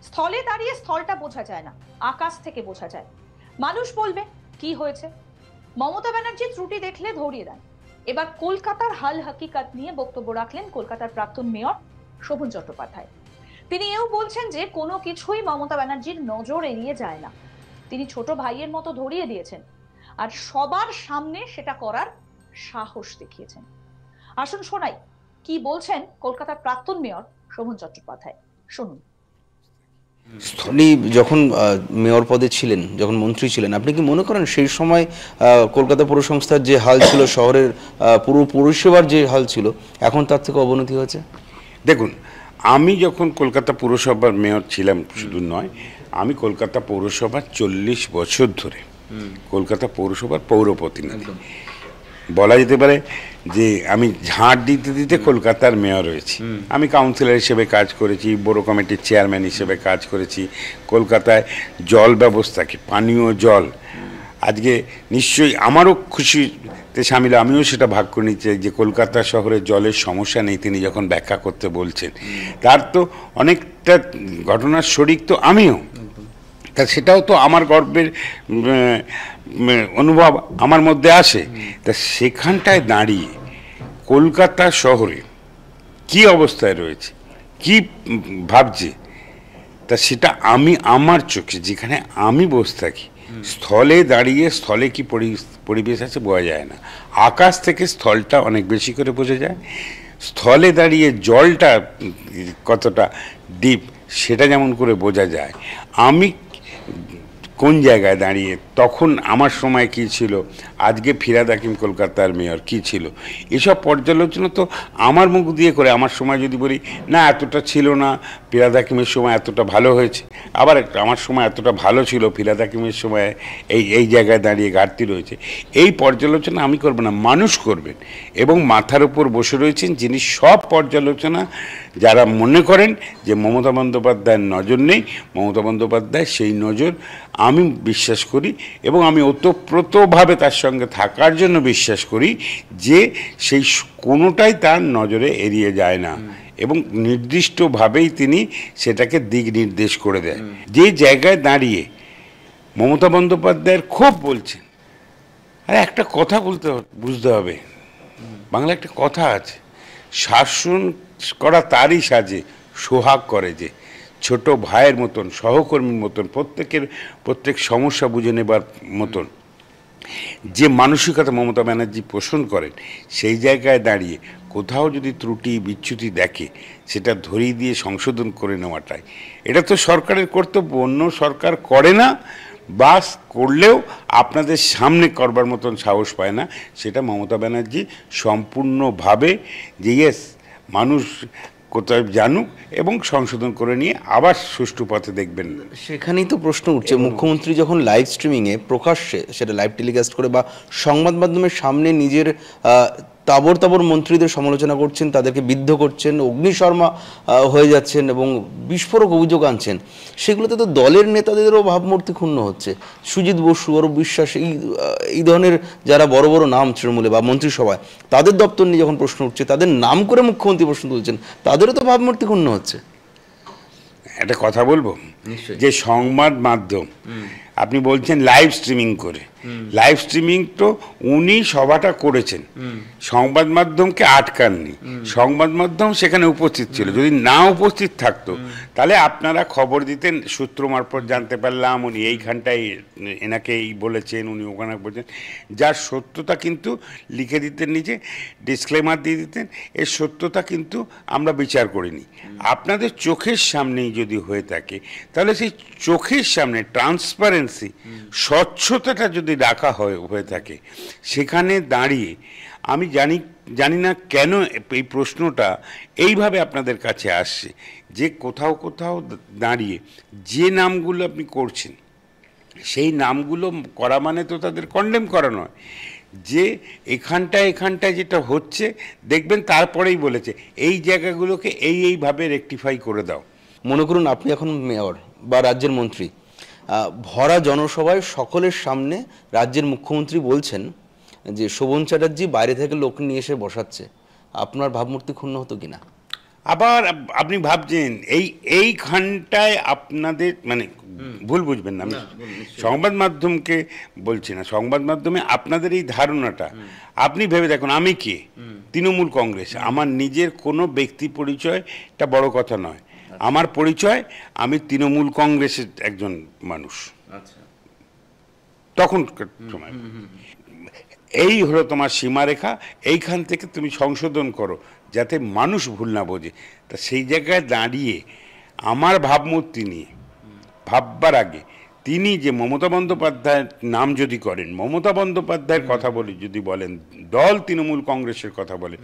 স্থলে দাঁড়িয়ে স্থলটা বোঝা যায় না, আকাশ থেকে বোঝা যায়। মানুষ বলবে কি হয়েছে, মমতা ব্যানার্জি ত্রুটি দেখলে ধরিয়ে দেন। এবার কলকাতার হাল হাকিকত নিয়ে বক্তব্য রাখলেন কলকাতার প্রাক্তন মেয়র শোভন চট্টোপাধ্যায়। তিনি এও বলছেন যে কোনো কিছুই মমতা ব্যানার্জির নজর এড়িয়ে যায় না। তিনি ছোট ভাইয়ের মতো ধরিয়ে দিয়েছেন আর সবার সামনে সেটা করার সাহস দেখিয়েছেন। আসুন শোনাই কি বলছেন কলকাতার প্রাক্তন মেয়র শোভন চট্টোপাধ্যায়, শুনুন। আপনি যখন মেয়র পদে ছিলেন, যখন মন্ত্রী ছিলেন, আপনি কি মনে করেন সেই সময় কলকাতা পৌর সংস্থার যে হাল ছিল, শহরের পুরো পরিষেবার যে হাল ছিল, এখন তার থেকে অবনতি হয়েছে? দেখুন, আমি যখন কলকাতা পৌরসভার মেয়র ছিলাম, শুধু নয়, আমি কলকাতা পৌরসভার 40 বছর ধরে কলকাতা পৌরসভার পৌর প্রতিনিধি। বলা যেতে পারে যে আমি ঝাঁট দিতে দিতে কলকাতার মেয়র হয়েছি। আমি কাউন্সিলর হিসেবে কাজ করেছি, বড় কমিটির চেয়ারম্যান হিসেবে কাজ করেছি। কলকাতায় জল ব্যবস্থাকে, পানীয় জল, আজকে নিশ্চয়ই আমারও খুশিতে সামিল, আমিও সেটা ভাগ করে নিচ্ছি যে কলকাতা শহরে জলের সমস্যা নেই তিনি যখন ব্যাখ্যা করতে বলছেন, তার তো অনেকটা ঘটনার শরিক তো আমিও। তা সেটাও তো আমার গর্বের অনুভব আমার মধ্যে আসে। তা সেখানটায় দাঁড়িয়ে কলকাতা শহরে কি অবস্থায় রয়েছে, কি ভাবছে, তা সেটা আমি আমার চোখে, যেখানে আমি বসে থাকি, স্থলে দাঁড়িয়ে স্থলে কি পরিবেশ আছে বোঝা যায় না। আকাশ থেকে স্থলটা অনেক বেশি করে বোঝা যায়। স্থলে দাঁড়িয়ে জলটা কতটা ডিপ সেটা যেমন করে বোঝা যায়। আমি কোন জায়গায় দাঁড়িয়ে, তখন আমার সময় কি ছিল, আজকে ফিরহাদ হাকিম কলকাতার মেয়র কি ছিল, এসব পর্যালোচনা তো আমার মুখ দিয়ে করে। আমার সময় যদি বলি না এতটা ছিল না, ফিরহাদ হাকিমের সময় এতটা ভালো হয়েছে, আবার আমার সময় এতটা ভালো ছিল, ফিরহাদ হাকিমের সময় এই জায়গায় দাঁড়িয়ে ঘাটতি রয়েছে, এই পর্যালোচনা আমি করব না, মানুষ করবেন। এবং মাথার উপর বসে রয়েছেন যিনি সব পর্যালোচনা, যারা মনে করেন যে মমতা বন্দ্যোপাধ্যায়ের নজর নেই, মমতা বন্দ্যোপাধ্যায় সেই নজর আমি বিশ্বাস করি, এবং আমি ওতপ্রোতভাবে তার সঙ্গে থাকার জন্য বিশ্বাস করি যে সেই কোনোটাই তার নজরে এড়িয়ে যায় না, এবং নির্দিষ্টভাবেই তিনি সেটাকে দিক নির্দেশ করে দেয়। যে জায়গায় দাঁড়িয়ে মমতা বন্দ্যোপাধ্যায়ের খুব বলছেন, আর একটা কথা বুঝতে হবে, বাংলা একটা কথা আছে, শাসন করা তারই সাজে, সোহাগ করে যে। ছোট ভাইয়ের মতন, সহকর্মীর মতন, প্রত্যেক সমস্যা বুঝে নেবার মতন যে মানসিকতা মমতা ব্যানার্জি পোষণ করেন, সেই জায়গায় দাঁড়িয়ে কোথাও যদি ত্রুটি বিচ্যুতি দেখে সেটা ধরিয়ে দিয়ে সংশোধন করে নেওয়াটাই এটা তো সরকারের কর্তব্য। অন্য সরকার করে না, বাস করলেও আপনাদের সামনে করবার মতন সাহস পায় না। সেটা মমতা ব্যানার্জি সম্পূর্ণভাবে যে ইয়েস, মানুষ কোথায় জানুক এবং সংশোধন করে নিয়ে আবার সুষ্ঠু পথে দেখবেন। সেখানেই তো প্রশ্ন উঠছে, মুখ্যমন্ত্রী যখন লাইভ স্ট্রিমিংয়ে প্রকাশ্যে, সেটা লাইভ টেলিকাস্ট করে বা সংবাদ মাধ্যমের সামনে নিজের তাবর তাবর মন্ত্রীদের সমালোচনা করছেন, তাদেরকে বিদ্ধ করছেন, অগ্নিশর্মা হয়ে যাচ্ছেন এবং বিস্ফোরক অভিযোগ আনছেন, সেগুলোতে তো দলের নেতাদেরও ভাবমূর্তি ক্ষুণ্ণ হচ্ছে। সুজিত বসু, অরূপ বিশ্বাস, এই ধরনের যারা বড় বড় নাম তৃণমূলে বা মন্ত্রিসভায়, তাদের দপ্তর নিয়ে যখন প্রশ্ন উঠছে, তাদের নাম করে মুখ্যমন্ত্রী প্রশ্ন তুলছেন, তাদেরও তো ভাবমূর্তি ক্ষুণ্ণ হচ্ছে। একটা কথা বলবো, যে সংবাদ মাধ্যম আপনি বলছেন লাইভ স্ট্রিমিং করে, লাইভ স্ট্রিমিং তো উনি সভাটা করেছেন, সংবাদ মাধ্যমকে আটকাননি। সংবাদ মাধ্যম সেখানে উপস্থিত ছিল, যদি না উপস্থিত থাকতো তাহলে আপনারা খবর দিতেন, সূত্র মারফত জানতে পারলাম উনি এইখানটায় এনাকে এই বলেছেন, উনি ওখানে বলছেন, যার সত্যতা কিন্তু লিখে দিতেন, নিচে ডিসক্লেমার দিয়ে দিতেন, এর সত্যতা কিন্তু আমরা বিচার করিনি। আপনাদের চোখের সামনেই যদি হয়ে থাকে তাহলে সেই চোখের সামনে ট্রান্সপারেন্সি, স্বচ্ছতাটা যদি রাখা হয়ে থাকে, সেখানে দাঁড়িয়ে আমি জানি না কেন এই প্রশ্নটা এইভাবে আপনাদের কাছে আসছে, যে কোথাও দাঁড়িয়ে যে নামগুলো আপনি করছেন, সেই নামগুলো করা মানে তো তাদের কন্ডেম করা নয়, যে এখানটায় যেটা হচ্ছে দেখবেন তারপরেই বলেছে এই জায়গাগুলোকে এইভাবে রেকটিফাই করে দাও। মনে করুন আপনি এখন মেয়র বা রাজ্যের মন্ত্রী, ভরা জনসভায় সকলের সামনে রাজ্যের মুখ্যমন্ত্রী বলছেন যে শোভন চ্যাটার্জি বাইরে থেকে লোক নিয়ে এসে বসাচ্ছে, আপনার ভাবমূর্তি ক্ষুণ্ণ হতো কিনা? আবার আপনি ভাবছেন এইখানটায় আপনাদের মানে ভুল বুঝবেন না, আমি সংবাদ মাধ্যমকে বলছি না, সংবাদ মাধ্যমে আপনাদের এই ধারণাটা আপনি ভেবে দেখুন, আমি কে? তৃণমূল কংগ্রেস। আমার নিজের কোনো ব্যক্তি পরিচয়টা বড় কথা নয়, আমার পরিচয় আমি তৃণমূল কংগ্রেসের একজন মানুষ। তখন সময় এই হলো তোমার সীমারেখা, এইখান থেকে তুমি সংশোধন করো যাতে মানুষ ভুল না বোঝে। তা সেই জায়গায় দাঁড়িয়ে আমার ভাবমূর্তি নিয়ে ভাববার আগে তিনি যে মমতা বন্দ্যোপাধ্যায়ের নাম যদি করেন, মমতা বন্দ্যোপাধ্যায়ের কথা বলি যদি বলেন, দল তৃণমূল কংগ্রেসের কথা বলেন,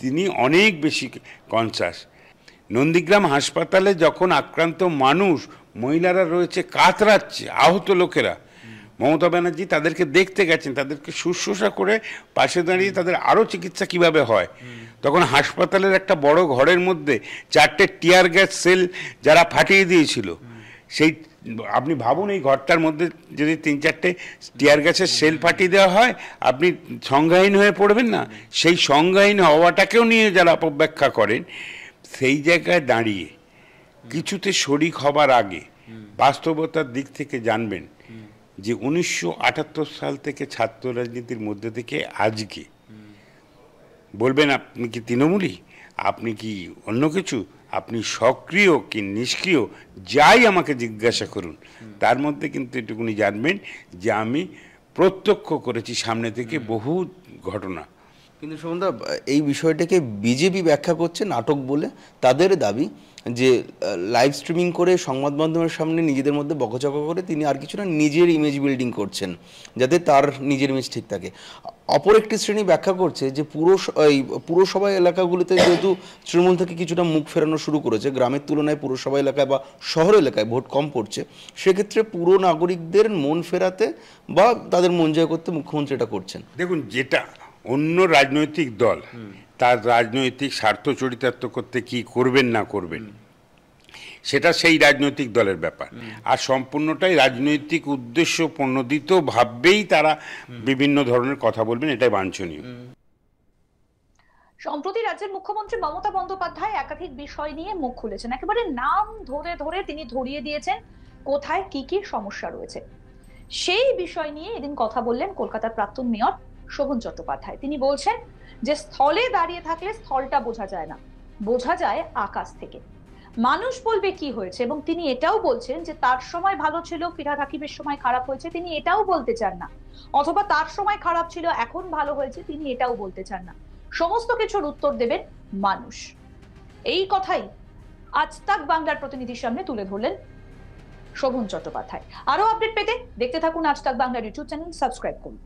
তিনি অনেক বেশি কনসাস। নন্দীগ্রাম হাসপাতালে যখন আক্রান্ত মানুষ, মহিলারা রয়েছে কাতরাচ্ছে, আহত লোকেরা, মমতা ব্যানার্জি তাদেরকে দেখতে গেছেন, তাদেরকে শুশ্রূষা করে পাশে দাঁড়িয়ে তাদের আরও চিকিৎসা কিভাবে হয়। তখন হাসপাতালের একটা বড় ঘরের মধ্যে 4টে টিয়ার গ্যাস সেল যারা ফাটিয়ে দিয়েছিল, সেই আপনি ভাবুন এই ঘরটার মধ্যে যদি 3-4টে টিয়ার গ্যাসের সেল ফাটিয়ে দেওয়া হয়, আপনি সংজ্ঞাহীন হয়ে পড়বেন না? সেই সংজ্ঞাহীন হওয়াটাকেও নিয়ে যারা অপব্যাখ্যা করেন, সেই জায়গায় দাঁড়িয়ে কিছুতে শরিক হবার আগে বাস্তবতার দিক থেকে জানবেন যে 1978 সাল থেকে ছাত্র রাজনীতির মধ্যে থেকে আজকে বলবেন আপনি কি তৃণমূলী, আপনি কি অন্য কিছু, আপনি সক্রিয় কি নিষ্ক্রিয়, যাই আমাকে জিজ্ঞাসা করুন, তার মধ্যে কিন্তু এটুকুনি জানবেন যে আমি প্রত্যক্ষ করেছি সামনে থেকে বহু ঘটনা। কিন্তু শোভনদা, এই বিষয়টাকে বিজেপি ব্যাখ্যা করছে নাটক বলে। তাদের দাবি যে লাইভ স্ট্রিমিং করে সংবাদ মাধ্যমের সামনে নিজেদের মধ্যে বকচকা করে তিনি আর কিছু না, নিজের ইমেজ বিল্ডিং করছেন যাতে তার নিজের ইমেজ ঠিক থাকে। অপর একটি শ্রেণী ব্যাখ্যা করছে যে পুরসভা এলাকাগুলিতে যেহেতু তৃণমূল থেকে কিছুটা মুখ ফেরানো শুরু করেছে, গ্রামের তুলনায় পুরসভা এলাকায় বা শহর এলাকায় ভোট কম পড়ছে, সেক্ষেত্রে পুরো নাগরিকদের মন ফেরাতে বা তাদের মন জয় করতে মুখ্যমন্ত্রী এটা করছেন। দেখুন, যেটা অন্য রাজনৈতিক দল তার রাজনৈতিক স্বার্থ চরিতার্থ করতে কি করবেন না করবেন সেটা সেই রাজনৈতিক দলের ব্যাপার, আর সম্পূর্ণটাই রাজনৈতিক উদ্দেশ্য প্রণোদিত ভাববেই তারা বিভিন্ন ধরনের কথা বলবেন, এটাই বাঞ্ছনীয়। সম্প্রতি রাজ্যের মুখ্যমন্ত্রী মমতা বন্দ্যোপাধ্যায় একাধিক বিষয় নিয়ে মুখ খুলেছেন, একেবারে নাম ধরে ধরে তিনি ধরিয়ে দিয়েছেন কোথায় কি কি সমস্যা রয়েছে। সেই বিষয় নিয়ে এদিন কথা বললেন কলকাতার প্রাক্তন মেয়র শোভন চট্টোপাধ্যায়। তিনি বলছেন যে স্থলে দাঁড়িয়ে থাকলে স্থলটা বোঝা যায় না, বোঝা যায় আকাশ থেকে। মানুষ বলবে কি হয়েছে, এবং তিনি এটাও বলছেন যে তার সময় ভালো ছিল, ফিরহাদ হাকিমের সময় খারাপ হয়েছে, তিনি এটাও বলতে চান না, অথবা তার সময় খারাপ ছিল এখন ভালো হয়েছে, তিনি এটাও বলতে চান না। সমস্ত কিছুর উত্তর দেবেন মানুষ। এই কথাই আজ তাক বাংলার প্রতিনিধির সামনে তুলে ধরলেন শোভন চট্টোপাধ্যায়। আরো আপডেট পেতে দেখতে থাকুন আজ তাক বাংলার ইউটিউব চ্যানেল, সাবস্ক্রাইব করুন।